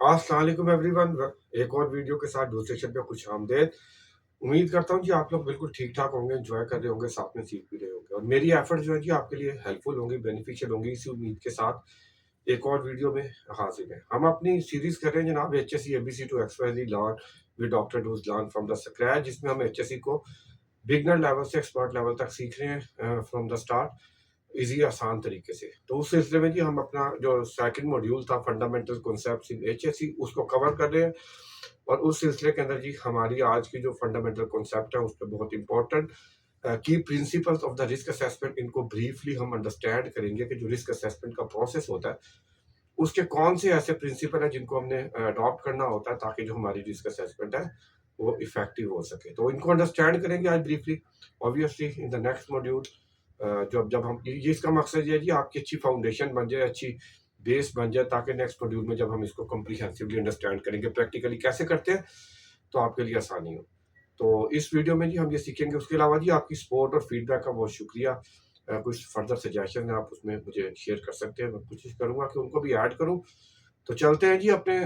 अस्सलाम वालेकुम एवरीवन। एक और वीडियो के साथ दूसरे सेशन पे खुश आमदेद। उम्मीद करता हूँ कि आप लोग बिल्कुल ठीक ठाक होंगे, एंजॉय कर रहे होंगे, साथ में सीख भी रहे होंगे और मेरी एफर्ट जो है कि आपके लिए हेल्पफुल होंगी, बेनिफिशियल होंगी। इसी उम्मीद के साथ एक और वीडियो में हाजिर है। हम अपनी सीरीज कर रहे हैं जनाब HSC ABC to XYZ learn with doctor dudes learn from the scratch, जिसमें हम HSC को बिगनर लेवल से एक्सपर्ट लेवल तक सीख रहे हैं फ्रॉम द स्टार्ट, इजी आसान तरीके से। तो उस सिलसिले में जी हम अपना जो सेकंड मॉड्यूल था फंडामेंटल कॉन्सेप्ट्स इन HSC उसको कवर कर रहे हैं और उस सिलसिले के अंदर जी हमारी आज की जो फंडामेंटल कॉन्सेप्ट है उस पर बहुत इंपॉर्टेंट की principles of the risk assessment, इनको ब्रीफली हम अंडरस्टैंड करेंगे कि जो रिस्क असेसमेंट का प्रोसेस होता है उसके कौन से ऐसे प्रिंसिपल है जिनको हमने अडॉप्ट करना होता है ताकि जो हमारी रिस्क असेसमेंट है वो इफेक्टिव हो सके। तो इनको अंडरस्टैंड करेंगे आज briefly. Obviously in the next module जब जब हम ये इसका मकसद ये है जी आपकी अच्छी फाउंडेशन बन जाए, अच्छी बेस बन जाए, ताकि नेक्स्ट मॉड्यूल में जब हम इसको कम्प्रीहेंसिवली अंडरस्टैंड करेंगे प्रैक्टिकली कैसे करते हैं तो आपके लिए आसानी हो। तो इस वीडियो में जी हम ये सीखेंगे। उसके अलावा जी आपकी सपोर्ट और फीडबैक का बहुत शुक्रिया। कुछ फर्दर सजेशन है आप उसमें मुझे शेयर कर सकते हैं, मैं कोशिश करूंगा कि उनको भी ऐड करूं। तो चलते हैं जी अपने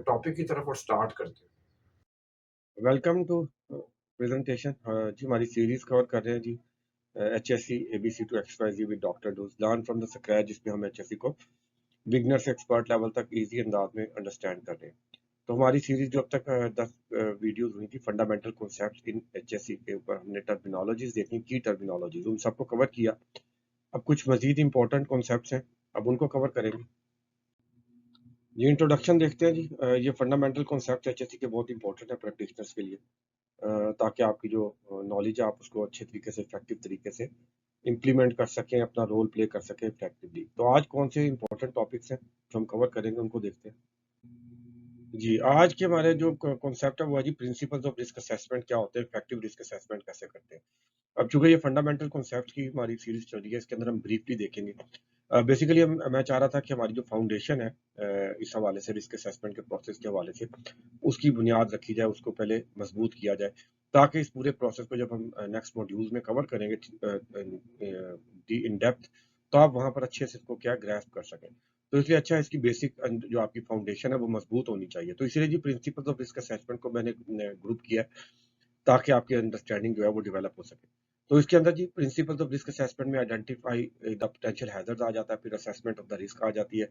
टॉपिक की तरफ और स्टार्ट करते हैं। Welcome to presentation. जी हमारी सीरीज कवर कर रहे हैं जी HSC ABC to XYZ with doctor dudes learn from the scratch, जिसमें हम HSC को बिगनर से एक्सपर्ट लेवल तक इजी अंदाज में अंडरस्टैंड कर रहे हैं। तो हमारी सीरीज जो अब तक 10 वीडियोस हुई थी फंडामेंटल कॉन्सेप्ट्स इन HSC के ऊपर, हमने टर्मिनोलॉजीज देखी, की टर्मिनोलॉजीज उन सबको कवर किया। अब कुछ मजीद इंपॉर्टेंट कॉन्सेप्ट्स हैं, अब उनको कवर करेंगे। ये इंट्रोडक्शन देखते हैं जी। ये फंडामेंटल कॉन्सेप्ट HSC के बहुत इंपॉर्टेंट है प्रैक्टिशनर्स के लिए, ताकि आपकी जो नॉलेज है आप उसको अच्छे तरीके से इफेक्टिव तरीके से इम्प्लीमेंट कर सकें, अपना रोल प्ले कर सकें इफेक्टिवली। तो आज कौन से इंपॉर्टेंट टॉपिक्स हैं जो हम कवर करेंगे उनको देखते हैं जी। आज के हमारे जो कॉन्सेप्ट है वो है जी प्रिंसिपल्स ऑफ रिस्क असेसमेंट क्या होते हैं, इफेक्टिव रिस्क असेसमेंट कैसे करते हैं। अब चूंकि ये फंडामेंटल कॉन्सेप्ट की हमारी सीरीज चल रही है, इसके अंदर हम ब्रीफली देखेंगे। बेसिकली मैं चाह रहा था कि हमारी जो फाउंडेशन है इस हवाले से, रिस्क असेसमेंट के प्रोसेस के हवाले से उसकी बुनियाद रखी जाए, उसको पहले मजबूत किया जाए, ताकि इस पूरे प्रोसेस को जब हम नेक्स्ट मॉड्यूल्स में कवर करेंगे डी इन डेप्थ, तो आप वहाँ पर अच्छे से इसको क्या ग्रैस्प कर सकें। तो इसलिए अच्छा है इसकी बेसिक जो आपकी फाउंडेशन है वो मजबूत होनी चाहिए। तो इसीलिए जी प्रिंसिपल्स ऑफ रिस्क असेसमेंट को मैंने ग्रुप किया, ताकि आपकी अंडरस्टैंडिंग जो है वो डेवलप हो सके। तो इसके अंदर जी प्रिंसिपल्स ऑफ रिस्क असेसमेंट में आइडेंटिफाई द पोटेंशियल हैजर्ड्स आ जाता है, फिर असेसमेंट ऑफ द रिस्क आ जाती है,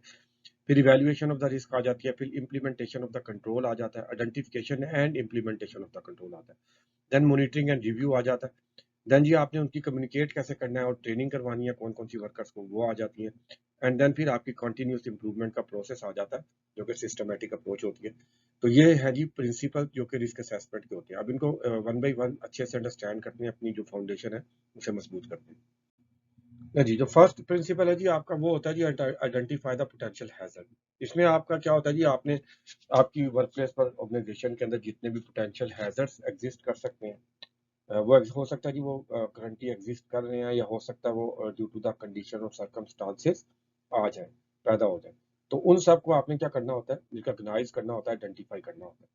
फिर इवैल्यूएशन ऑफ द रिस्क आ जाती है, फिर इम्प्लीमेंटेशन ऑफ द कंट्रोल आ जाता है, identification and implementation of the control आता है, देन मॉनिटरिंग एंड रिव्यू आ जाता है, देन जी आपने उनकी कम्युनिकेट कैसे करना है और ट्रेनिंग करवानी है कौन कौन सी वर्कर्स को, वो आ जाती है, एंड देन फिर आपकी कंटिन्यूस इंप्रूवमेंट का प्रोसेस आ जाता है जो कि सिस्टमेटिक अप्रोच होती है। तो ये है जी प्रिंसिपल जो कि रिस्क असेसमेंट के होते हैं। अब इनको वन बाय वन अच्छे से अंडरस्टैंड करते हैं, अपनी जो फाउंडेशन है उसे मजबूत करते हैं। जी जो फर्स्ट प्रिंसिपल है जी आपका वो होता है जी आइडेंटिफाई द पोटेंशियल हैजर्ड। इसमें आपका क्या होता है जी, आपने आपकी वर्क प्लेस पर ऑर्गेनाइजेशन के अंदर जितने भी पोटेंशियल हैजर्ड्स एग्जिस्ट कर सकते हैं, वो हो सकता है जी वो करंटली एग्जिस्ट कर रहे हैं, या हो सकता है वो ड्यू टू द कंडीशन और सर्कमस्टांसेस आ जाए, पैदा हो जाए। तो उन सब को आपने क्या करना होता है, रिकॉग्नाइज करना होता है, आइडेंटिफाई करना होता है।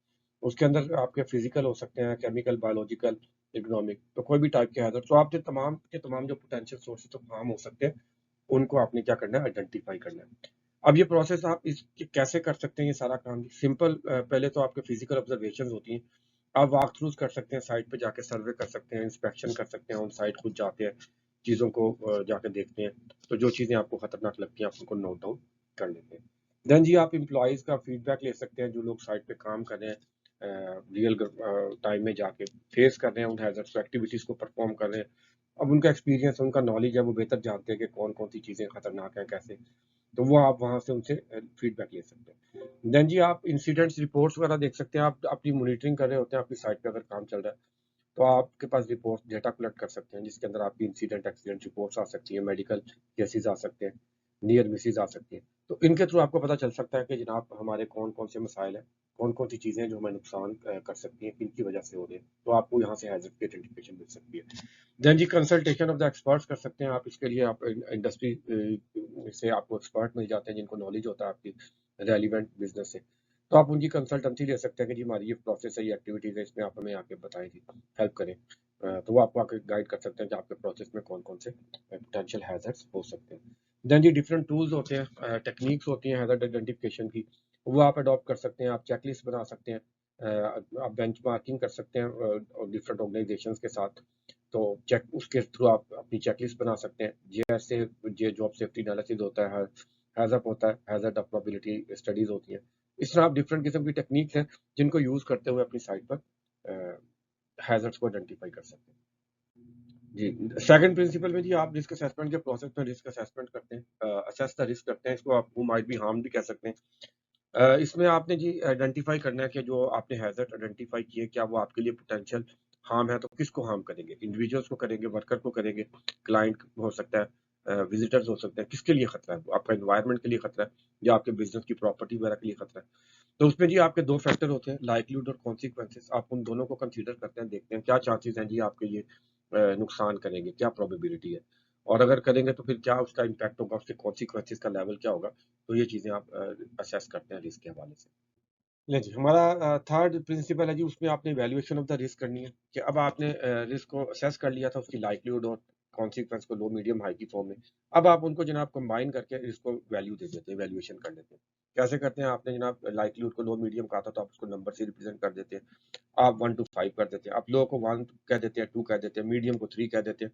उसके अंदर आपके फिजिकल हो सकते हैं, केमिकल, बायोलॉजिकल, इकोनॉमिक, तो कोई भी टाइप के हैजर्ड, तो आपके तमाम के तमाम जो पोटेंशियल सोर्सेज ऑफ हार्म हो सकते हैं उनको आपने क्या करना है, आइडेंटिफाई करना है। अब ये प्रोसेस आप इस कैसे कर सकते हैं, ये सारा काम सिंपल। पहले तो आपके फिजिकल ऑब्जर्वेशन होती हैं, आप वॉक थ्रूज कर सकते हैं, साइट पे जाके सर्वे कर सकते हैं, इंस्पेक्शन कर सकते हैं, ऑन साइट खुद जाते हैं, चीज़ों को जाके देखते हैं। तो जो चीज़ें आपको खतरनाक लगती हैं आप उनको नोट डाउन कर लेते हैं। देन जी आप एम्प्लॉयज़ का फीडबैक ले सकते हैं, जो लोग साइट पे काम कर रहे हैं, रियल टाइम में जाके फेस कर रहे हैं उन हैजर्ड्स को, एक्टिविटीज़ को परफॉर्म कर रहे हैं। अब उनका एक्सपीरियंस, उनका नॉलेज है, वो बेहतर जानते हैं कि कौन कौन सी चीज़ें खतरनाक हैं कैसे। तो वो आप वहाँ से उनसे फीडबैक ले सकते हैं। देन जी आप इंसिडेंट्स रिपोर्ट्स वगैरह देख सकते हैं, आप अपनी मॉनिटरिंग कर रहे होते हैं, आपकी साइट पे अगर काम चल रहा है तो आपके पास रिपोर्ट डेटा कलेक्ट कर सकते हैं, जिसके अंदर आपकी इंसिडेंट एक्सीडेंट रिपोर्ट्स आ सकती हैं, मेडिकल केसेस आ सकते हैं, नियर मिसेज आ सकती हैं। तो इनके थ्रू आपको पता चल सकता है कि जनाब हमारे कौन कौन से मसाइल हैं, कौन कौन सी चीज़ें जो हमें नुकसान कर सकती हैं, किन की वजह से हो रही है। तो आपको यहाँ से हैजर्ड की आइडेंटिफिकेशन मिल सकती है। देन जी कंसल्टेशन ऑफ द एक्सपर्ट्स कर सकते हैं आप, इसके लिए आप इंडस्ट्री से आपको एक्सपर्ट मिल जाते हैं जिनको नॉलेज होता है आपकी रेलिवेंट बिजनेस से। तो आप उनकी कंसल्टेंसी ले सकते हैं कि जी हमारी ये प्रोसेस है, ये एक्टिविटीज़ है, इसमें आप हमें आके बताएं जी, हेल्प करें। तो वो आपको आके गाइड कर सकते हैं कि आपके प्रोसेस में कौन कौन से पोटेंशियल हैजर्ड्स हो सकते हैं। देन जी डिफरेंट टूल्स होते हैं, टेक्निक्स होती हैं हैजर्ड आइडेंटिफिकेशन की। वो आप अडॉप्ट कर सकते हैं। आप चेकलिस्ट बना सकते हैं, आप बेंचमार्किंग कर सकते हैं डिफरेंट ऑर्गेनाइजेशंस के साथ। तो चेक उसके थ्रू आप अपनी चेकलिस्ट बना सकते हैं। जैसे ये जॉब सेफ्टी एनालिसिस होता है, हैजअप होता है, हैजर्ड ऑफ प्रोबेबिलिटी स्टडीज होती हैं। इस तरह आप डिफरेंट किस्म की टेक्निक्स हैं जिनको यूज करते हुए अपनी साइट पर हैजर्ड्स को आइडेंटिफाई कर सकते हैं। जी, सेकंड प्रिंसिपल में जी आप रिस्क असेसमेंट के प्रोसेस में रिस्क असेसमेंट करते हैं, असेस द रिस्क करते हैं। इसको आप हु माइट बी हार्म्ड भी कह सकते हैं। इसमें आपने जी आइडेंटिफाई करना है कि जो आपने हैजर्ड आइडेंटिफाई किए, क्या वो आपके लिए पोटेंशियल हार्म है, तो किसको हार्म करेंगे? इंडिविजुअल्स को करेंगे, वर्कर को करेंगे, क्लाइंट हो सकता है, विजिटर्स हो सकते हैं। किसके लिए खतरा है? वो आपका एनवायरनमेंट के लिए खतरा है या आपके बिजनेस की प्रॉपर्टी वगैरह के लिए खतरा है? तो उसमें जी आपके दो फैक्टर होते हैं, लाइवलीहुड और कॉन्सिक्वेंसेस। आप उन दोनों को कंसीडर करते हैं, देखते हैं क्या चांसेस हैं जी आपके ये नुकसान करेंगे, क्या प्रोबेबिलिटी है, और अगर करेंगे तो फिर क्या उसका इम्पैक्ट होगा, उसके कॉन्सिक्वेंसेस का लेवल क्या होगा। तो ये चीज़ें आप असेस करते हैं रिस्क के हवाले से। ले जी, हमारा थर्ड प्रिंसिपल है जी, उसमें आपने वैल्यूएशन ऑफ द रिस्क करनी है कि अब आपने रिस्क को असेस कर लिया था, उसकी लाइवलीहुड और कॉन्सिक्वेंस को लो, मीडियम, हाई की फॉर्म में। अब आप उनको जनाब कंबाइन करके इसको वैल्यू दे देते हैं, वैल्यूएशन कर लेते हैं। कैसे करते हैं? आपने जनाब लाइवलीहुड को लो, मीडियम कहा था, तो आप उसको नंबर से रिप्रेजेंट कर देते हैं। आप 1 टू 5 कर देते हैं। आप लो को 1 कह देते हैं, 2 कह देते हैं, मीडियम को 3 कह देते हैं,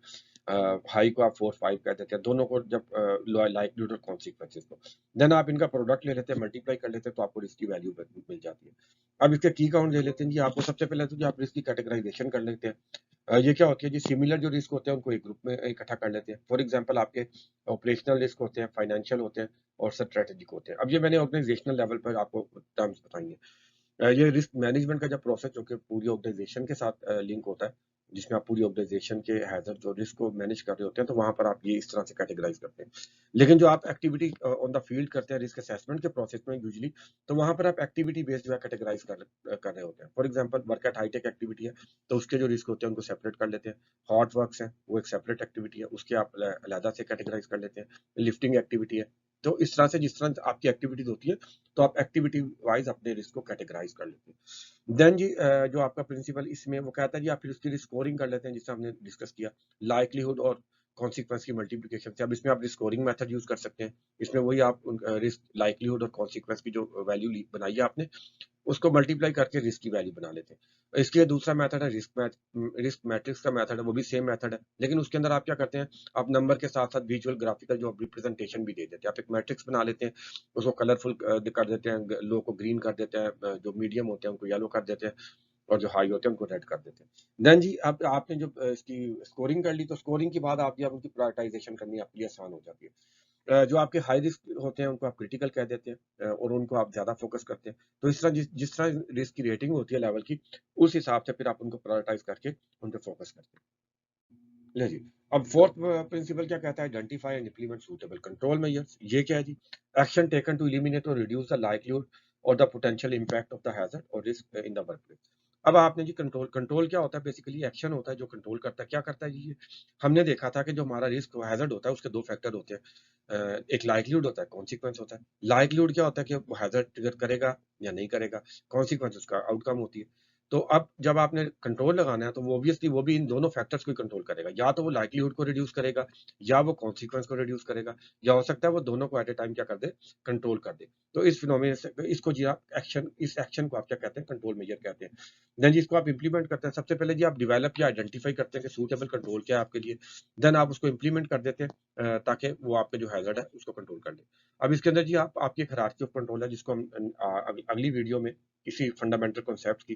हाई को आप 4, 5 कह देते हैं। दोनों को जब लाइवलीहुड और कॉन्सिक्वेंसेस को, देन आप इनका प्रोडक्ट ले लेते हैं, मल्टीप्लाई कर लेते हैं, तो आपको रिस्क की वैल्यू मिल जाती है। अब इसके की काउंट ले लेते हैं जी। आपको सबसे पहले तो जी आप रिस्क की कैटेगराइजेशन कर लेते हैं। ये क्या होती है जी? सिमिलर जो रिस्क होते हैं उनको एक ग्रुप में इकट्ठा कर लेते हैं। फॉर एग्जांपल आपके ऑपरेशनल रिस्क होते हैं, फाइनेंशियल होते हैं और स्ट्रेटेजिक होते हैं। अब ये मैंने ऑर्गेनाइजेशनल लेवल पर आपको टर्म्स बताई हैं। ये रिस्क मैनेजमेंट का जब प्रोसेस जो कि पूरी ऑर्गेनाइजेशन के साथ लिंक होता है, जिसमें आप पूरी ऑर्गेनाइजेशन के हैजर्ड जो रिस्क को मैनेज कर रहे होते हैं, तो वहां पर आप ये इस तरह से कैटेगराइज करते हैं। लेकिन जो आप एक्टिविटी ऑन द फील्ड करते हैं रिस्क असेसमेंट के प्रोसेस में यूजली, तो वहां पर आप एक्टिविटी बेस्ड जो है कैटेगराइज कर रहे होते हैं। For example work at hitech activity है, तो उसके जो रिस्क होते हैं उनको सेपरेट कर लेते हैं। हॉट वर्क्स है, वो एक सेपरेट एक्टिविटी है, उसके आप अलहदा से कैटेगराइज कर लेते हैं। लिफ्टिंग एक्टिविटी है। तो इस तरह से जिस तरह आपकी एक्टिविटीज होती है, तो आप एक्टिविटी वाइज अपने रिस्क को कैटेगराइज कर लेते हैं। देन जी जो आपका प्रिंसिपल इसमें वो कहता है जी, आप फिर उसकी स्कोरिंग कर लेते हैं, जिससे हमने डिस्कस किया, लाइकलीहुड और कॉन्सिक्वेंस की मल्टीप्लिकेशन से। अब इसमें आप स्कोरिंग मेथड यूज कर सकते हैं। इसमें वही आप रिस्क, लाइकलीहुड और कॉन्सिक्वेंस की जो वैल्यू बनाई है आपने, उसको मल्टीप्लाई करके रिस्क की वैल्यू बना लेते हैं। इसके दूसरा मेथड है रिस्क मैट्रिक्स का मेथड है, वो भी सेम मेथड है, लेकिन उसके अंदर आप क्या करते हैं? आप नंबर के साथ साथ विजुअल ग्राफिकल जो रिप्रेजेंटेशन भी दे देते हैं। आप एक मैट्रिक्स बना लेते हैं, उसको कलरफुल कर देते हैं, लो को ग्रीन कर देते हैं, जो मीडियम होते हैं उनको येलो कर देते हैं, और जो हाई होते हैं उनको रेड कर देते हैं। देन जी अब आपने जो इसकी स्कोरिंग कर ली, तो स्कोरिंग के बाद आप उनकी प्रायोरिटाइजेशन करनी आपके लिए आसान हो जाती है। जो आपके हाई रिस्क होते हैं उनको आप क्रिटिकल कह देते हैं, और उनको आप ज्यादा फोकस करते हैं। तो इस तरह जिस तरह रिस्क की रेटिंग होती है लेवल की, उस हिसाब से फिर आप उनको प्रायोरिटाइज करके उन पे फोकस करते हैं। ले जी, अब फोर्थ प्रिंसिपल क्या कहता है? Identify and implement suitable control measures. ये क्या है जी? एक्शन टेकन टू एलिमिनेट और रिड्यूस द लाइवलीहुड और the potential impact of the hazard और रिस्क इन द वर्कप्लेस। अब आपने जी कंट्रोल कंट्रोल क्या होता है? बेसिकली एक्शन होता है जो कंट्रोल करता है। क्या करता है जी ये? हमने देखा था कि जो हमारा रिस्क हैजर्ड होता है उसके दो फैक्टर होते हैं। एक लाइवलीहुड होता है, कॉन्सिक्वेंस होता है। लाइवलीहुड क्या होता है कि वो हैजर्ड ट्रिगर करेगा या नहीं करेगा, कॉन्सिक्वेंस उसका आउटकम होती है। तो अब जब आपने कंट्रोल लगाना है, तो वो ऑब्वियसली वो भी इन दोनों फैक्टर्स को कंट्रोल करेगा। या तो वो लाइवलीहुड को रिड्यूस करेगा, या वो कॉन्सिक्वेंस को रिड्यूस करेगा, या हो सकता है वो दोनों को एट ए टाइम क्या कर दे? कंट्रोल कर दे। तो इस फिनोमेना से इसको जी आप एक्शन, इस एक्शन को आप क्या कहते हैं? कंट्रोल मेजर कहते हैं। देन जी इसको आप इंप्लीमेंट करते हैं। सबसे पहले जी आप डेवलप या आइडेंटिफाई करते हैं कि सूटेबल कंट्रोल क्या है आपके लिए। देन आप उसको इंप्लीमेंट कर देते हैं, ताकि वो आपके जो हैजर्ड है उसको कंट्रोल कर ले। अब इसके अंदर जी आप आपकी एक हायरार्की ऑफ कंट्रोल है, जिसको हम अगली वीडियो में किसी फंडामेंटल कॉन्सेप्ट की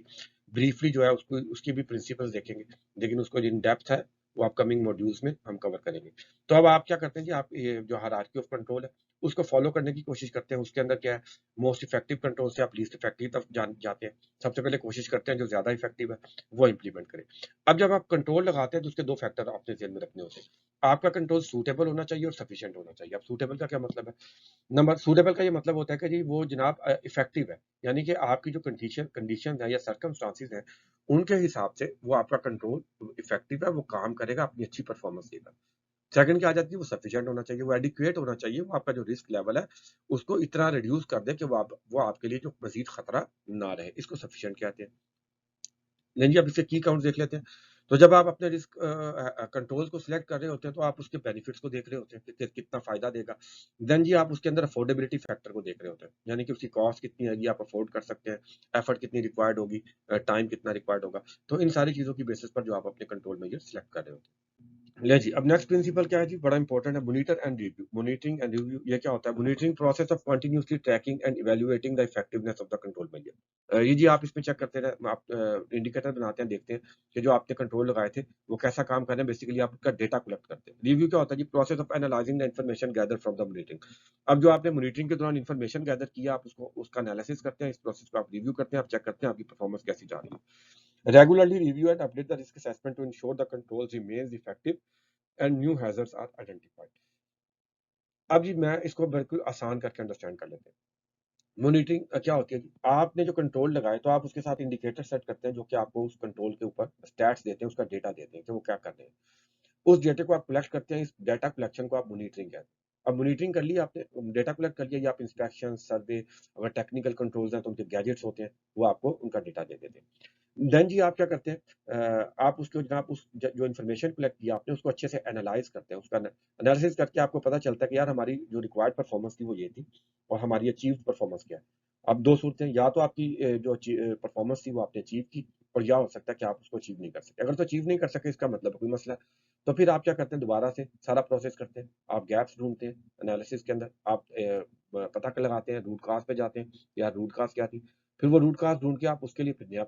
ब्रीफली जो है उसको उसकी भी प्रिंसिपल्स देखेंगे, लेकिन उसको इन डेप्थ है वो अपकमिंग मॉड्यूल्स में हम कवर करेंगे। तो अब आप क्या करते हैं जी? आप ये जो हायरार्की ऑफ कंट्रोल है उसको फॉलो करने की कोशिश करते हैं। उसके अंदर क्या है? मोस्ट इफेक्टिव कंट्रोल से आप लीस्ट इफेक्टिव तक जाते हैं। सबसे पहले कोशिश करते हैं जो ज्यादा इफेक्टिव है वो इंप्लीमेंट करें। अब जब आप कंट्रोल लगाते हैं, तो उसके दो फैक्टर आपने ध्यान में रखने होते हैं। आपका कंट्रोल सूटेबल होना चाहिए और सफिशिएंट होना चाहिए। अब सूटेबल का क्या मतलब है? नंबर सूटेबल का ये मतलब होता है कि जी वो जनाब इफेक्टिव है, यानी कि आपकी जो कंडीशन है या सर्कमस्टांसिस है, उनके हिसाब से वो आपका कंट्रोल इफेक्टिव है, वो काम करेगा, अपनी अच्छी परफॉर्मेंस देगा। सेकंड क्या आ जाती है? वो सफिशिएंट होना चाहिए, वो एडिक्वेट होना चाहिए, वो आपका जो रिस्क लेवल है उसको इतना रिड्यूस कर दे कि वो आपके लिए जो मजीद खतरा ना रहे। इसको सफिशिएंट कहते हैं। लेकिन जी अब इसके की काउंट देख लेते हैं। तो जब आप अपने रिस्क कंट्रोल्स को सिलेक्ट कर रहे होते हैं तो आप उसके बेनिफिट्स को देख रहे होते हैं कि कितना फ़ायदा देगा। देन जी आप उसके अंदर अफोर्डेबिलिटी फैक्टर को देख रहे होते हैं, यानी कि उसकी कॉस्ट कितनी आएगी, आप अफोर्ड कर सकते हैं, एफर्ट कितनी रिक्वायर्ड होगी, टाइम कितना रिक्वायर्ड होगा। तो इन सारी चीज़ों की बेसिस पर जो आप अपने कंट्रोल मेजर सिलेक्ट कर रहे होते हैं। ले जी, अब नेक्स्ट प्रिंसिपल क्या है जी, बड़ा इंपॉर्टेंट है, monitor and review. Monitoring and review ये क्या होता है? Monitoring process of continuously tracking and evaluating the effectiveness of the control measure. ये जी आप इसमें चेक करते रहे, आप इंडिकेटर बनाते हैं, देखते हैं कि जो आपने कंट्रोल लगाए थे वो कैसा काम कर रहे हैं। बेसिकली आप उसका डेटा कलेक्ट करते हैं। रिव्यू क्या होता है जी? Process of analysing the information gather from the monitoring. अब जो आपने मॉनिटरिंग के दौरान इन्फॉर्मेशन गैदर किया, आप उसको उसका एनालिसिस करते हैं, इस प्रोसेस को आप रिव्यू करते हैं, आप चेक करते हैं आपकी परफॉर्मेंस कैसी जा रही है। Regularly review and update the risk assessment to ensure the controls remains effective and new hazards are identified. अब जी मैं इसको बिल्कुल आसान करके अंडरस्टैंड कर लेते हैं। मॉनिटरिंग क्या होती है जी? आपने जो कंट्रोल लगाए तो आप उसके साथ इंडिकेटर सेट करते हैं जो कि आपको उस कंट्रोल के ऊपर स्टैट्स देते हैं, उसका डेटा देते हैं कि वो क्या कर रहे हैं। उस डेटा को आप कलेक्ट करते हैं, इस डेटा कलेक्शन को आप मॉनिटरिंग कहते हैं। अब मॉनिटरिंग कर लिया आपने, डेटा कलेक्ट कर लिया, ये आप इंस्पेक्शन, सर्वे, अगर टेक्निकल कंट्रोल्स हैं तो उनके गैजेट्स होते हैं, वो आपको उनका डेटा दे देते हैं। देन जी आप क्या करते हैं, आप उसको जनाब उस जो इन्फॉर्मेशन कलेक्ट किया आपने उसको अच्छे से एनालाइज करते हैं, उसका एनालिसिस करके आपको पता चलता है कि यार हमारी जो रिक्वायर्ड परफॉर्मेंस थी वो ये थी और हमारी अचीव परफॉर्मेंस क्या है। अब दो सूरतें, या तो आपकी जो परफॉर्मेंस थी वो आपने अचीव की, और या हो सकता है कि आप उसको अचीव नहीं कर सके। अगर तो अचीव नहीं कर सके इसका मतलब कोई मसला है, तो फिर आप क्या करते हैं, दोबारा से सारा प्रोसेस करते हैं, आप गैप्स ढूंढते हैं एनालिसिस के अंदर, आप पता लगाते हैं, रूट काज पे जाते हैं, या रूट काज क्या थी। फिर वो रूट काज़ ढूँढ के आप उसके लिए फिर नया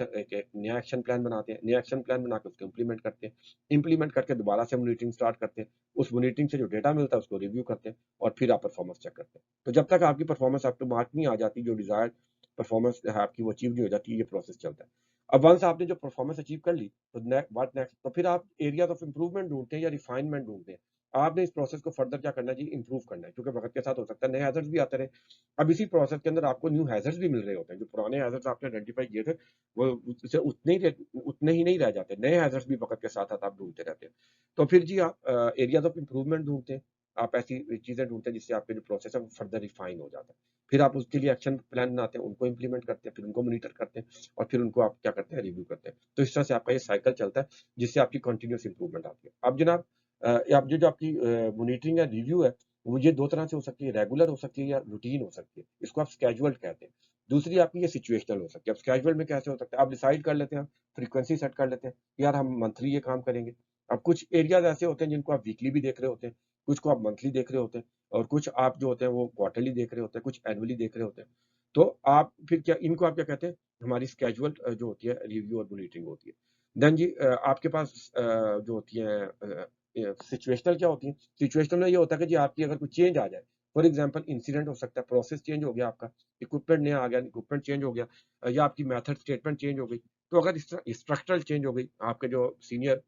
एक नया एक्शन प्लान बनाते हैं। नया एक्शन प्लान बना के उसको इम्प्लीमेंट करते हैं। इम्प्लीमेंट करके दोबारा से मॉनिटरिंग स्टार्ट करते हैं। उस मॉनिटरिंग से जो डेटा मिलता है उसको रिव्यू करते हैं और फिर आप परफॉर्मेंस चेक करते हैं। तो जब तक आपकी परफॉर्मेंस अप टू मार्क नहीं आ जाती, जो डिज़ायर्ड परफॉर्मेंस है आपकी वो अचीव नहीं हो जाती, ये प्रोसेस चलता है। अब वन्स आपने जो परफॉर्मेंस अचीव कर ली, तो व्हाट नेक्स्ट? तो फिर आप एरियाज़ ऑफ इम्प्रूवमेंट ढूँढते हैं या रिफाइनमेंट ढूँढते हैं। आपने इस प्रोसेस को फर्दर क्या करना है जी, इम्प्रूव करना है, क्योंकि वक़्त के साथ हो सकता है नए हैज़र्ड्स भी आते रहें। अब इसी प्रोसेस के अंदर आपको न्यू हैज़र्ड्स भी मिल रहे होते हैं। जो पुराने हैज़र्ड्स आपने आइडेंटिफ़ाई किए थे, वो उससे उतने ही नहीं रह जाते। नए हैज़र्ड्स भी वक़्त के साथ-साथ आप ढूँढते रहते हैं। तो फिर जी आप एरियाज़ ऑफ इम्प्रूवमेंट ढूँढते हैं। आप ऐसी चीज़ें ढूँढते हैं जिससे आपके जो प्रोसेस है वो फर्दर रिफ़ाइन हो जाता है। फिर आप उसके लिए एक्शन प्लान बनाते हैं, उनको इम्प्लीमेंट करते हैं, फिर उनको मॉनिटर करते हैं और फिर उनको आप क्या करते हैं, रिव्यू करते हैं। तो इस तरह से आपका ये साइकिल चलता है, जिससे आपकी कंटीन्यूअस इम्प्रूवमेंट आती है। अब जनाब अब जो जो आपकी मॉनिटरिंग या रिव्यू है, वो ये 2 तरह से हो सकती है, रेगुलर हो सकती है या रूटीन हो सकती है। इसको आप स्केड्यूल्ड कहते हैं। दूसरी आपकी ये सिचुएशनल हो सकती है। अब स्केड्यूल्ड में कैसे हो सकता है? आप डिसाइड कर लेते हैं, फ्रीक्वेंसी सेट कर लेते हैं, कि यार हम मंथली ये काम करेंगे। अब कुछ एरियाज़ ऐसे होते हैं जिनको आप वीकली भी देख रहे होते हैं, कुछ को आप मंथली देख रहे होते हैं और कुछ आप जो होते हैं वो क्वार्टरली देख रहे होते हैं, कुछ एनुअली देख रहे होते हैं। तो आप फिर क्या, इनको आप क्या कहते हैं? हमारी स्केड्यूल्ड जो होती है रिव्यू और मॉनिटरिंग होती है। देन जी आपके पास जो होती है सिचुएशनल क्या होती है? सिचुएशनल में ये होता है कि जी आपकी अगर कोई चेंज आ जाए, फॉर एग्जांपल इंसिडेंट हो सकता है, प्रोसेस चेंज हो गया आपका, इक्विपमेंट नया आ गया, इक्विपमेंट चेंज हो गया, या आपकी मेथड स्टेटमेंट चेंज हो गई। तो अगर इस तरह स्ट्रक्चरल चेंज हो गई, आपके जो सीनियर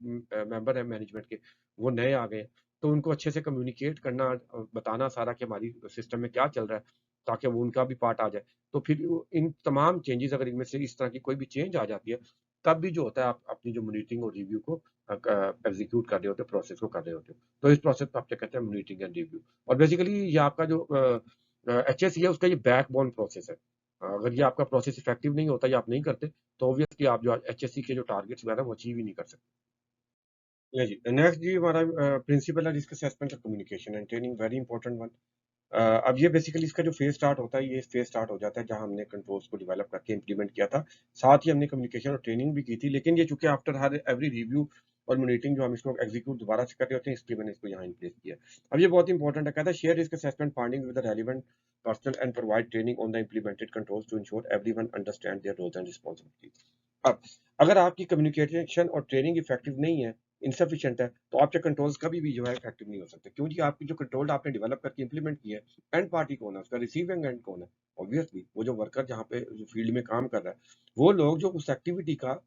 मेंबर हैं मैनेजमेंट के, वो नए आ गए हैं, तो उनको अच्छे से कम्युनिकेट करना, बताना सारा कि हमारी सिस्टम में क्या चल रहा है, ताकि वो उनका भी पार्ट आ जाए। तो फिर इन तमाम चेंजेस, अगर इनमें से इस तरह की कोई भी चेंज आ जाती है, तब भी जो होता है आप अपनी जो मॉनिटरिंग और रिव्यू को एग्जीक्यूट कर रहे होते हो, प्रोसेस को कर रहे होते हो। तो इस प्रोसेस को आप क्या कहते हैं? Monitoring and review. और बेसिकली ये आपका जो एचएसई है उसका ये बैकबोन प्रोसेस है। अगर ये आपका प्रोसेस इफेक्टिव नहीं होता या आप नहीं करते, तो ऑब्वियसली आप जो एचएससी के जो टारगेट्स वगैरह वो अचीव ही नहीं कर सकते। या जी नेक्स्ट जी हमारा प्रिंसिपल है रिस्क असेसमेंट और communication and training, very important one. अब ये बेसिकली इसका जो फेज स्टार्ट होता है, ये फेज स्टार्ट हो जाता है जहां हमने कंट्रोल्स को डेवलप करके इंप्लीमेंट किया था। साथ ही हमने कम्युनिकेशन और ट्रेनिंग भी की थी, लेकिन ये चूंकि आफ्टर हर एवरी रिव्यू और मॉनिटरिंग जो हम इसको एग्जीक्यूट दोबारा से कर रहे होते हैं, इसलिए मैंने इसको यहाँ इन प्लेस किया। अब ये बहुत इंपॉर्टेंट है, कहता है share risk assessment finding with the relevant person and provide training on the implemented controls to ensure everyone understand their roles and responsibilities. अब अगर आपकी कम्युनिकेशन और ट्रेनिंग इफेक्टिव नहीं है, इनसफिशिएंट है, तो आपके कंट्रोल्स कभी भी जो है इफेक्टिव नहीं हो सकते। क्यों जी? आपकी जो कंट्रोल आपने डेवलप करके इंप्लीमेंट किया है, एंड पार्टी कौन है? उसका रिसीविंग एंड कौन है? ऑब्वियसली वो जो वर्कर जहाँ पे जो फील्ड में काम कर रहा है, वो लोग जो उस एक्टिविटी का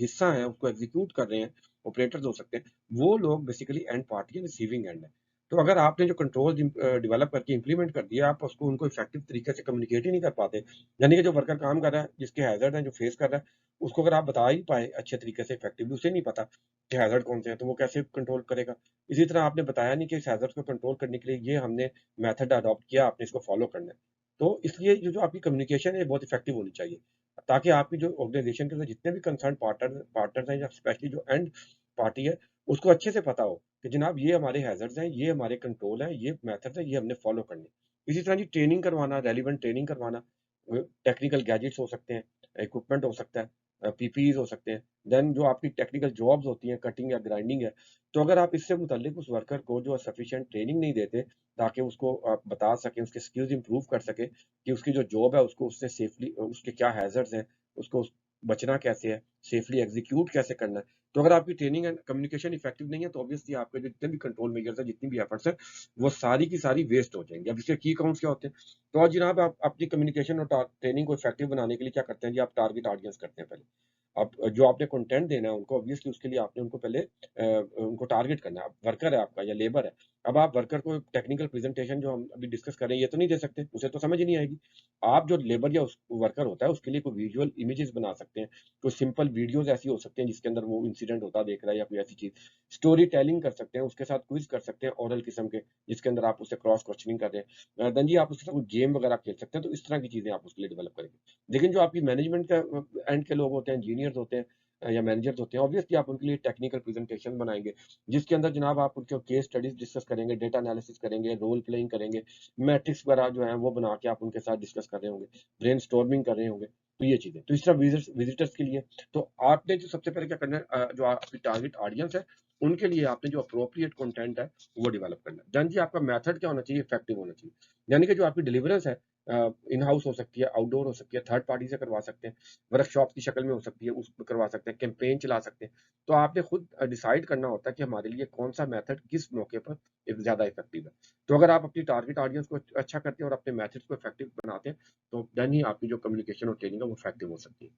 हिस्सा है, उसको एग्जीक्यूट कर रहे हैं, ऑपरेटर्स हो सकते हैं, वो लोग बेसिकली एंड पार्टी है, रिसीविंग एंड है। तो अगर आपने जो कंट्रोल डेवलप करके इंप्लीमेंट कर दिया, आप उसको उनको इफेक्टिव तरीके से कम्युनिकेट ही नहीं कर पाते, यानी कि जो वर्कर काम कर रहा है, जिसके हैजर्ड है, जो फेस कर रहा है, उसको अगर आप बता ही पाए अच्छे तरीके से इफेक्टिवली, उसे नहीं पता कि हैजर्ड कौन से हैं, तो वो कैसे कंट्रोल करेगा? इसी तरह आपने बताया नहीं कि इस हैजर्ड को कंट्रोल करने के लिए ये हमने मेथड अडॉप्ट किया, आपने इसको फॉलो करना है। तो इसलिए जो जो आपकी कम्युनिकेशन है बहुत इफेक्टिव होनी चाहिए। ताकि आपकी जो ऑर्गेनाइजेशन के अंदर जितने भी कंसर्न पार्टनर्स हैं या स्पेशली जो एंड पार्टी है, उसको अच्छे से पता हो कि जनाब ये हमारे हैज़र्ड्स हैं, ये हमारे कंट्रोल हैं, ये मेथड्स हैं, ये हमने फॉलो करने हैं। इसी तरह जी ट्रेनिंग करवाना, रेलेवेंट ट्रेनिंग करवाना, टेक्निकल गैजेट्स हो सकते हैं, इक्विपमेंट हो सकता है, पीपीईज़ हो सकते हैं। देन जो आपकी टेक्निकल जॉब्स होती हैं, कटिंग या ग्राइंडिंग है, तो अगर आप इससे मुतल्लिक उस वर्कर को जो सफिशिएंट ट्रेनिंग नहीं देते, ताकि उसको आप बता सकें, उसके स्किल्स इंप्रूव कर सकें कि उसकी जो जॉब है उसको उससे सेफली उसके क्या हैज़र्ड्स हैं, उसको बचना कैसे है, सेफली एग्ज़ीक्यूट कैसे करना है। तो अगर आपकी ट्रेनिंग एंड कम्युनिकेशन इफेक्टिव नहीं है, तो ऑब्वियसली आपके जो जितने भी कंट्रोल मेजर्स हैं, जितनी भी एफर्ट्स हैं, वो सारी की सारी वेस्ट हो जाएँगी। अब इसके की काउंट्स क्या होते हैं? तो आज जनाब आप अपनी कम्युनिकेशन और ट्रेनिंग को इफेक्टिव बनाने के लिए क्या करते हैं जी, आप टारगेट ऑडियंस करते हैं पहले। आप जो आपने कंटेंट देना है उनको, ऑब्वियसली उसके लिए आपने उनको पहले उनको टारगेट करना है। अब वर्कर है आपका या लेबर है, अब आप वर्कर को टेक्निकल प्रेजेंटेशन जो हम अभी डिस्कस कर रहे हैं, ये तो नहीं दे सकते, उसे तो समझ ही नहीं आएगी। आप जो लेबर या उस वर्कर होता है, उसके लिए कोई विजुअल इमेजेस बना सकते हैं, कोई सिंपल वीडियोस ऐसी हो सकती हैं जिसके अंदर वो इंसिडेंट होता देख रहा है या कोई ऐसी चीज। स्टोरी टेलिंग कर सकते हैं, उसके साथ क्विज कर सकते हैं ओरल किस्म के, जिसके अंदर आप उससे क्रॉस क्वेश्चनिंग कर रहे हैं। देन जी आप उसके साथ कोई गेम वगैरह खेल सकते हैं, तो इस तरह की चीजें आप उसके लिए डेवलप करेंगे। लेकिन जो आपकी मैनेजमेंट का एंड के लोग होते हैं, इंजीनियर्स होते हैं, या मैनेजर्स होते हैं, ऑब्वियसली आप उनके लिए टेक्निकल प्रेजेंटेशन बनाएंगे, जिसके अंदर जनाब आप उनके केस स्टडीज डिस्कस करेंगे, डेटा एनालिसिस करेंगे, रोल प्लेइंग करेंगे, मैट्रिक्स वगैरह जो है वो बना के आप उनके साथ डिस्कस कर रहे होंगे, ब्रेनस्टॉर्मिंग कर रहे होंगे। तो ये चीजें तो इस तरह विजिटर्स के लिए, तो आपने जो सबसे पहले क्या करना है, जो आपकी टारगेट ऑडियंस है, उनके लिए आपने जो अप्रोप्रिएट कंटेंट है वो डेवलप करना है। देन जी आपका मेथड क्या होना चाहिए, इफेक्टिव होना चाहिए। यानी कि जो आपकी डिलीवरेंस है, इन हाउस हो सकती है, आउटडोर हो सकती है, थर्ड पार्टी से करवा सकते हैं, वर्कशॉप की शक्ल में हो सकती है, उस करवा सकते हैं, कैंपेन चला सकते हैं। तो आपने खुद डिसाइड करना होता है कि हमारे लिए कौन सा मेथड किस मौके पर ज़्यादा इफेक्टिव है। तो अगर आप अपनी टारगेट ऑडियंस को अच्छा करते हैं और अपने मेथड्स को इफेक्टिव बनाते हैं, तो देन ही आपकी जो कम्युनिकेशन और ट्रेनिंग है वो इफेक्टिव हो सकती है।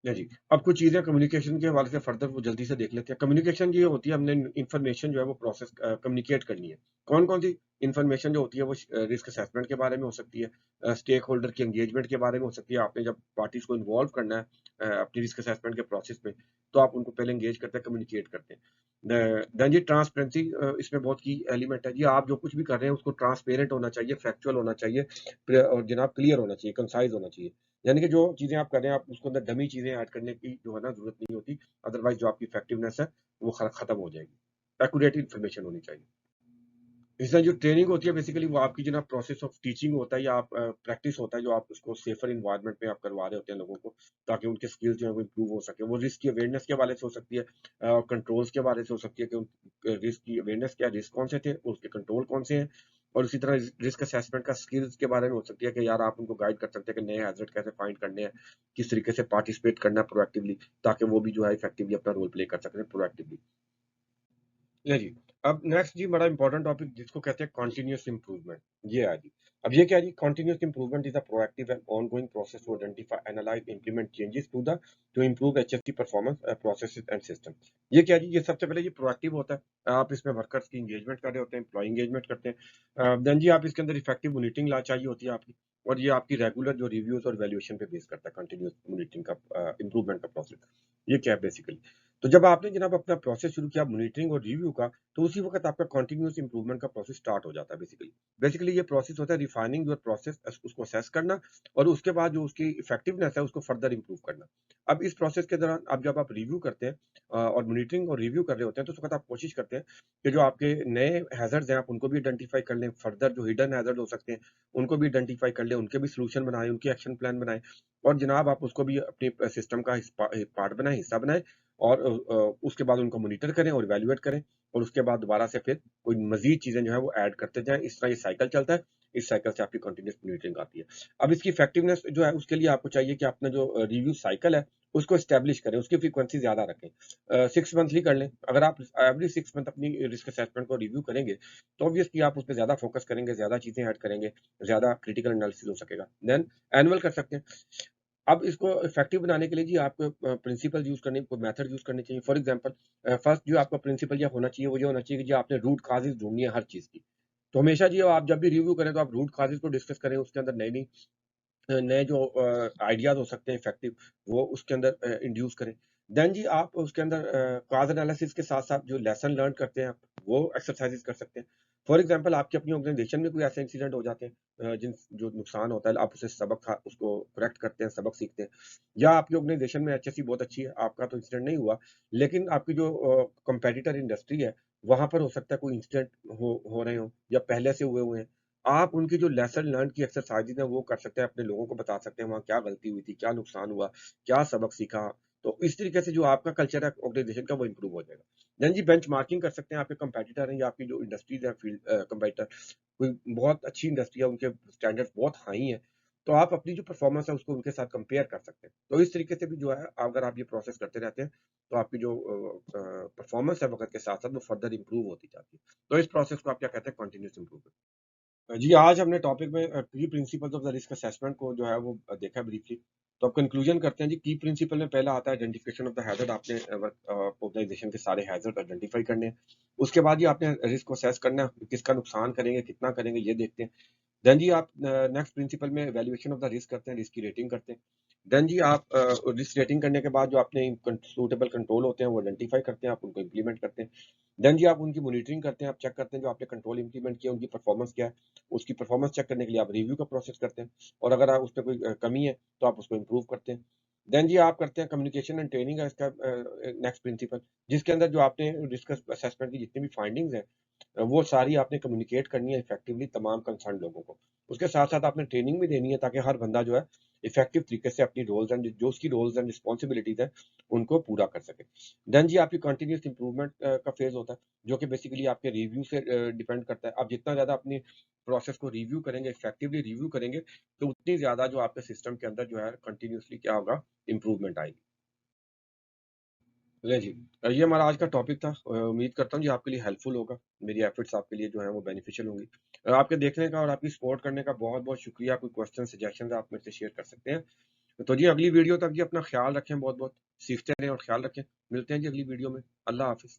या जी, अब कुछ चीज़ें कम्युनिकेशन के हवाले से फर्दर वो जल्दी से देख लेते हैं। कम्युनिकेशन ये होती है, हमने इन्फॉर्मेशन जो है वो प्रोसेस कम्युनिकेट करनी है। कौन-कौन सी इन्फॉर्मेशन जो होती है वो रिस्क असेसमेंट के बारे में हो सकती है, स्टेक होल्डर की एंगेजमेंट के बारे में हो सकती है। आपने जब पार्टीज़ को इन्वॉल्व करना है अपनी रिस्क असेसमेंट के प्रोसेस में, तो आप उनको पहले एंगेज करते हैं, कम्युनिकेट करते हैं। देन जी ट्रांसपेरेंसी इसमें बहुत की एलिमेंट है। जी आप जो कुछ भी कर रहे हैं उसको ट्रांसपेरेंट होना चाहिए, फैक्चुअल होना चाहिए, और जनाब क्लियर होना चाहिए, कंसाइज़ होना चाहिए। यानी कि जो चीज़ें आप कर रहे हैं, आप उसके अंदर डमी चीज़ें ऐड करने की जो है ना ज़रूरत नहीं होती। अदरवाइज़ जो आपकी इफेक्टिवनेस है, वो खत्म हो जाएगी। एक्यूरेट इन्फॉर्मेशन होनी चाहिए। इसमें जो ट्रेनिंग होती है बेसिकली वो आपकी जो ना प्रोसेस ऑफ टीचिंग होता है, या आप प्रैक्टिस होता है जो आप उसको सेफर एनवायरनमेंट में आप करवा रहे होते हैं लोगों को, ताकि उनके स्किल्स जो है वो इम्प्रूव हो सके। वो रिस्क की अवेयरनेस के हवाले से हो सकती है, कंट्रोल्स के बारे से हो सकती है कि रिस्क की अवेयरनेस क्या, रिस्क कौन से थे, उसके कंट्रोल कौन से हैं। और उसी तरह रिस्क असेसमेंट का स्किल्स के बारे में हो सकती है कि यार आप उनको गाइड कर सकते हैं कि नए हैजर्ड कैसे फाइंड करने हैं, किस तरीके से पार्टिसिपेट करना है प्रोएक्टिवली, ताकि वो भी जो है इफेक्टिवली अपना रोल प्ले कर सकें प्रोएक्टिवली। ले जी, अब नेक्स्ट जी बड़ा इंपॉर्टेंट टॉपिक जिसको कहते हैं कंटीन्यूअस इंप्रूवमेंट, ये है जी। अब ये क्या है जी, continuous improvement is a proactive and ongoing process to identify, analyse, implement changes to improve HSC performance, processes and system. ये क्या है जी, ये सबसे पहले ये प्रोएक्टिव होता है। आप इसमें वर्कर्स की एंगेजमेंट कर रहे होते हैं, एम्प्लॉय एंगेजमेंट करते हैं। देन जी आप इसके अंदर इफेक्टिव मॉनिटरिंग ला चाहिए होती है आपकी, और ये आपकी रेगुलर जो रिव्यूज और वैल्यूएशन पे बेस करता है कंटीन्यूअस मॉनिटरिंग का इंप्रूवमेंट का प्रोसेस। ये क्या है बेसिकली, तो जब आपने जनाब अपना प्रोसेस शुरू किया मॉनिटरिंग और रिव्यू का, तो उसी वक़्त आपका कंटीन्यूअस इंप्रूवमेंट का प्रोसेस स्टार्ट हो जाता है बेसिकली। बेसिकली ये प्रोसेस होता है रिफाइनिंग योर प्रोसेस, उसको असेस करना, और उसके बाद जो उसकी इफेक्टिवनेस है उसको फर्दर इंप्रूव करना। अब इस प्रोसेस के दौरान अब जब आप रिव्यू करते हैं और मॉनिटरिंग और रिव्यू कर रहे होते हैं, तो उस वक़्त आप कोशिश करते हैं कि जो आपके नए हैज़र्ड्स हैं आप उनको भी आइडेंटिफाई कर लें, फर्दर जो हिडन हैज़र्ड हो सकते हैं, उनको भी आइडेंटिफाई कर लें, उनके भी सॉल्यूशन बनाएँ, उनके एक्शन प्लान बनाएँ, और जनाब आप उसको भी अपने सिस्टम का पार्ट बनाएँ, हिस्सा बनाएँ, और उसके बाद उनको मॉनिटर करें और इवैल्यूएट करें, और उसके बाद दोबारा से फिर कोई मज़ीद चीज़ें जो है वो ऐड करते जाएँ। इस तरह ये साइकिल चलता है। इस साइकिल से आपकी कंटीन्यूअस मॉनिटरिंग आती है। अब इसकी इफेक्टिवनेस जो है उसके लिए आपको चाहिए कि अपना जो रिव्यू साइकिल है उसको एस्टेब्लिश करें, उसकी फ्रीक्वेंसी ज़्यादा रखें। 6 मंथली कर लें। अगर आप एवरी 6 मंथ अपनी रिस्क असेसमेंट को रिव्यू करेंगे, तो ऑब्वियसली आप उसपे ज़्यादा फोकस करेंगे, ज़्यादा चीज़ें ऐड करेंगे, ज़्यादा क्रिटिकल एनालिसिस हो सकेगा। देन एनुअल कर सकते हैं। अब इसको इफेक्टिव बनाने के लिए जी आपको प्रिंसिपल यूज़ करने को मेथड यूज़ करने चाहिए। फॉर एग्ज़ाम्पल फर्स्ट जो आपका प्रिंसिपल ये होना चाहिए, वो ये होना चाहिए कि जी आपने रूट कॉज़ेज़ ढूँढनी है हर चीज़ की। तो हमेशा जी आप जब भी रिव्यू करें तो आप रूट कॉज़ेज़ को डिस्कस करें, उसके अंदर नई-नई नए जो आइडियाज़ हो सकते हैं इफेक्टिव, वो उसके अंदर इंड्यूस करें। देन जी आप उसके अंदर कॉज़ एनालिसिस के साथ-साथ जो लेसन लर्न करते हैं आप, वो एक्सरसाइज़ेज़ कर सकते हैं। फॉर एग्ज़ाम्पल आपकी अपनी ऑर्गेनाइज़ेशन में कोई ऐसे इंसिडेंट हो जाते हैं जो नुकसान होता है, आप उसे उसको करेक्ट करते हैं, सबक सीखते हैं। या आपकी ऑर्गेनाइज़ेशन में एचएससी बहुत अच्छी है, आपका तो इंसिडेंट नहीं हुआ, लेकिन आपकी जो कॉम्पिटिटर इंडस्ट्री है, वहाँ पर हो सकता है कोई इंसिडेंट हो रहे हों या पहले से हुए हैं। आप उनकी जो लेसन लर्न की एक्सरसाइज़ेज़ हैं, वो कर सकते हैं, अपने लोगों को बता सकते हैं, वहाँ क्या गलती हुई थी, क्या नुकसान हुआ, क्या सबक सीखा। तो इस तरीके से जो आपका कल्चर है ऑर्गेनाइज़ेशन का, वो इम्प्रूव हो जाएगा। देन जी बेंचमार्किंग कर सकते हैं, आपके कंपैटिटर हैं या आपकी जो इंडस्ट्रीज़ है फील्ड कंपैटिटर, कोई बहुत अच्छी इंडस्ट्री है, उनके स्टैंडर्ड्स बहुत हाई हैं, तो आप अपनी जो परफॉर्मेंस है उसको उनके साथ कंपेयर कर सकते हैं। तो इस तरीके से भी जो है अगर आप ये प्रोसेस करते रहते हैं, तो आपकी जो परफॉर्मेंस है वक़्त के साथ-साथ वो फर्दर इम्प्रूव होती जाती है। तो इस प्रोसेस को आप क्या कहते हैं, कंटीन्यूअस इम्प्रूवमेंट। जी, आज हमने टॉपिक में की principles of the risk assessment को जो है वो देखा ब्रीफली। तो अब कंक्लूजन करते हैं जी। की प्रिंसिपल में पहला आता है आइडेंटिफिकेशन ऑफ द हैज़ार्ड। आपने ऑर्गेनाइजेशन के सारे हैज़ार्ड आइडेंटिफाई करने हैं। उसके बाद ही आपने रिस्क को असेस करना है, किसका नुकसान करेंगे, कितना करेंगे, ये देखते हैं। देन जी आप नेक्स्ट प्रिंसिपल में वैल्यूएशन ऑफ द रिस्क करते हैं, रिस्क की रेटिंग करते हैं। देन जी आप रिस्क रेटिंग करने के बाद जो आपने सूटेबल कंट्रोल होते हैं वो आइडेंटिफाई करते हैं, आप उनको इम्प्लीमेंट करते हैं। देन जी आप उनकी मॉनिटरिंग करते हैं, आप चेक करते हैं जो आपने कंट्रोल इम्प्लीमेंट किया उनकी परफॉर्मेंस क्या है। उसकी परफॉर्मेंस चेक करने के लिए आप रिव्यू का प्रोसेस करते हैं, और अगर आप उसमें कोई कमी है तो आप उसको इम्प्रूव करते हैं। देन जी आप करते हैं कम्युनिकेशन एंड ट्रेनिंग है इसका नेक्स्ट प्रिंसिपल, जिसके अंदर जो आपने रिस्क असेसमेंट की जितनी भी फाइंडिंग्स हैं, वो सारी आपने कम्युनिकेट करनी है इफेक्टिवली तमाम कंसर्न लोगों को। उसके साथ-साथ आपने ट्रेनिंग भी देनी है ताकि हर बंदा जो है इफेक्टिव तरीके से अपनी रोल्स एंड रिस्पॉन्सिबिलिटीज़ हैं, उनको पूरा कर सके। देन जी आपकी कंटीन्यूअस इम्प्रूवमेंट का फेज़ होता है, जो कि बेसिकली आपके रिव्यू से डिपेंड करता है। आप जितना ज़्यादा अपनी प्रोसेस को रिव्यू करेंगे, इफेक्टिवली रिव्यू करेंगे, तो उतनी ज़्यादा जो आपके सिस्टम के अंदर जो है कंटीन्यूअसली क्या होगा, इम्प्रूवमेंट आएगी। चलिए जी, ये हमारा आज का टॉपिक था। उम्मीद करता हूँ जी आपके लिए हेल्पफुल होगा। मेरी एफर्ट्स आपके लिए जो हैं वो बेनिफिशियल होंगी। आपके देखने का और आपकी सपोर्ट करने का बहुत-बहुत शुक्रिया। कोई क्वेश्चन, सजेशंस आप मेरे से शेयर कर सकते हैं। तो जी अगली वीडियो तक जी अपना ख़्याल रखें बहुत-बहुत। सीखते रहें और ख़्याल रखें। मिलते हैं जी अगली वीडियो में। अल्लाह हाफ़िज़।